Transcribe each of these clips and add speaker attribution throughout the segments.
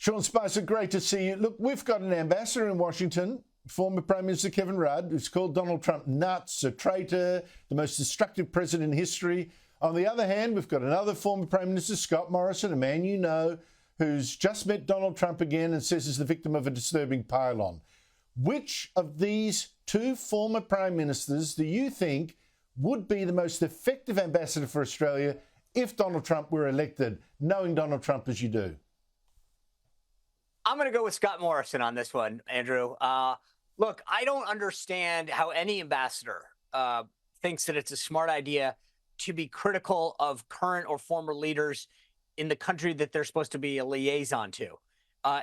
Speaker 1: Sean Spicer, great to see you. Look, we've got an ambassador in Washington, former Prime Minister Kevin Rudd, who's called Donald Trump nuts, a traitor, the most destructive president in history. On the other hand, we've got another former Prime Minister, Scott Morrison, a man you know, who's just met Donald Trump again and says he's the victim of a disturbing pylon. Which of these two former Prime Ministers do you think would be the most effective ambassador for Australia if Donald Trump were elected, knowing Donald Trump as you do?
Speaker 2: I'm going to go with Scott Morrison on this one, Andrew. Look, I don't understand how any ambassador thinks that it's a smart idea to be critical of current or former leaders in the country that they're supposed to be a liaison to.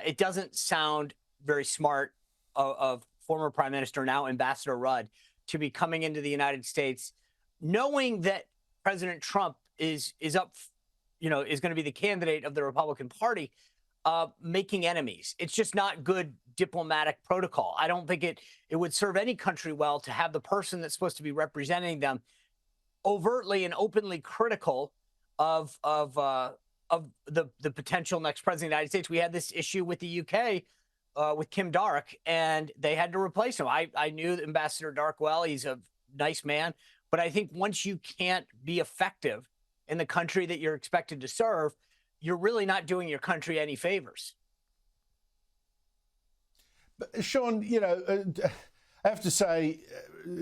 Speaker 2: It doesn't sound very smart of former Prime Minister, now Ambassador Rudd, to be coming into the United States knowing that President Trump is up, is going to be the candidate of the Republican Party, making enemies. It's just not good diplomatic protocol. I don't think it would serve any country well to have the person that's supposed to be representing them overtly and openly critical of the potential next president of the United States. We had this issue with the UK with Kim Dark, and they had to replace him. I knew Ambassador Dark well. He's a nice man. But I think once you can't be effective in the country that you're expected to serve, you're really not doing your country any favors.
Speaker 1: But Sean, I have to say,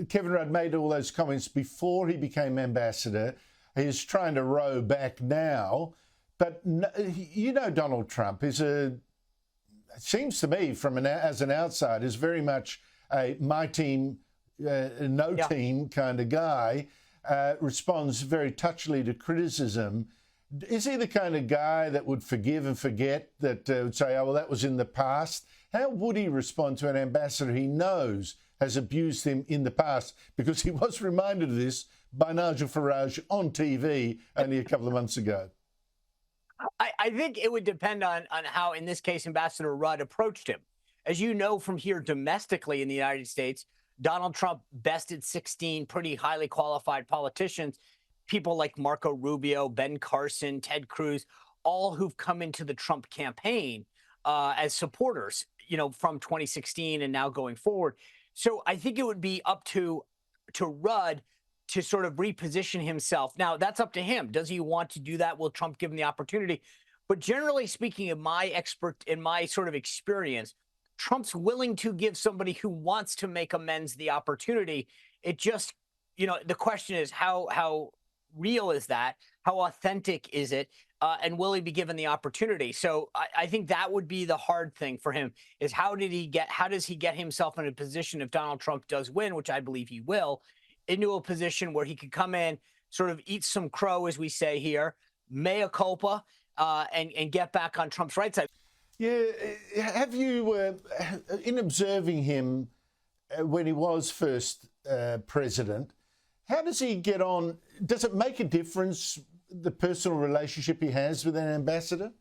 Speaker 1: Kevin Rudd made all those comments before he became ambassador. He's trying to row back now. But Donald Trump is it seems to me, as an outsider, is very much a my team, no team kind of guy. Responds very touchily to criticism. Is he the kind of guy that would forgive and forget, that would say, oh, well, that was in the past? How would he respond to an ambassador he knows has abused him in the past? Because he was reminded of this by Nigel Farage on TV only a couple of months ago.
Speaker 2: I think it would depend on how, in this case, Ambassador Rudd approached him. As you know, from here domestically in the United States, Donald Trump bested 16 pretty highly qualified politicians, people like Marco Rubio, Ben Carson, Ted Cruz, all who've come into the Trump campaign as supporters, from 2016 and now going forward. So I think it would be up to Rudd to sort of reposition himself. Now, that's up to him. Does he want to do that? Will Trump give him the opportunity? But generally speaking, in my sort of experience, Trump's willing to give somebody who wants to make amends the opportunity. It just, the question is how real is that? How authentic is it? And will he be given the opportunity? So I think that would be the hard thing for him, is how does he get himself in a position, if Donald Trump does win, which I believe he will, into a position where he could come in, sort of eat some crow, as we say here, mea culpa, and get back on Trump's right side.
Speaker 1: Yeah. Have you, in observing him when he was first president, how does he get on? Does it make a difference, the personal relationship he has with an ambassador?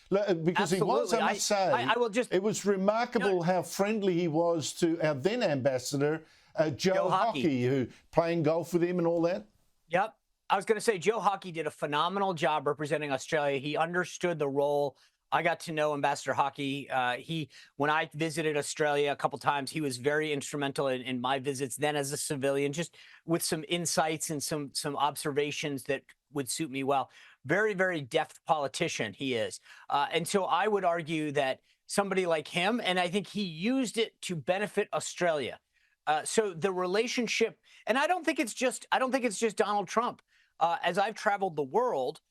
Speaker 1: Because
Speaker 2: Absolutely.
Speaker 1: He was, I must say, it was remarkable how friendly he was to our then ambassador, Joe Hockey, who playing golf with him and all that.
Speaker 2: Yep. I was going to say, Joe Hockey did a phenomenal job representing Australia. He understood the role. I got to know Ambassador Hockey. When I visited Australia a couple times, he was very instrumental in my visits then as a civilian, just with some insights and some observations that would suit me well. Very, very deft politician he is. And so I would argue that somebody like him, and I think he used it to benefit Australia. So the relationship, and I don't think it's just Donald Trump. As I've traveled the world,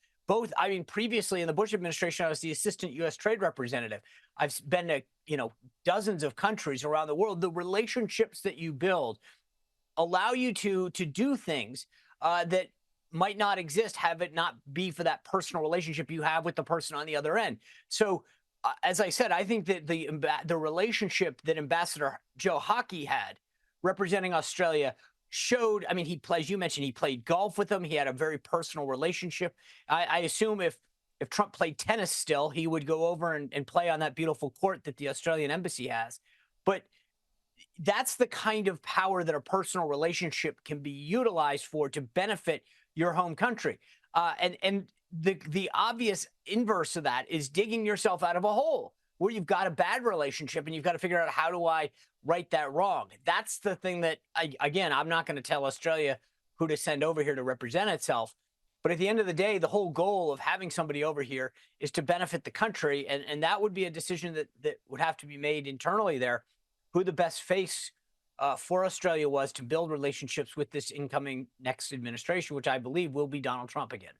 Speaker 2: previously in the Bush administration, I was the assistant U.S. trade representative. I've been to, dozens of countries around the world. The relationships that you build allow you to do things that might not exist, have it not be for that personal relationship you have with the person on the other end. So, as I said, I think that the relationship that Ambassador Joe Hockey had representing Australia showed, as you mentioned, he played golf with him. He had a very personal relationship. I assume if Trump played tennis still, he would go over and play on that beautiful court that the Australian embassy has. But that's the kind of power that a personal relationship can be utilized for to benefit your home country. And the obvious inverse of that is digging yourself out of a hole where you've got a bad relationship and you've got to figure out how do I right that wrong. That's the thing that, again, I'm not going to tell Australia who to send over here to represent itself. But at the end of the day, the whole goal of having somebody over here is to benefit the country. And that would be a decision that would have to be made internally there, who the best face for Australia was to build relationships with this incoming next administration, which I believe will be Donald Trump again.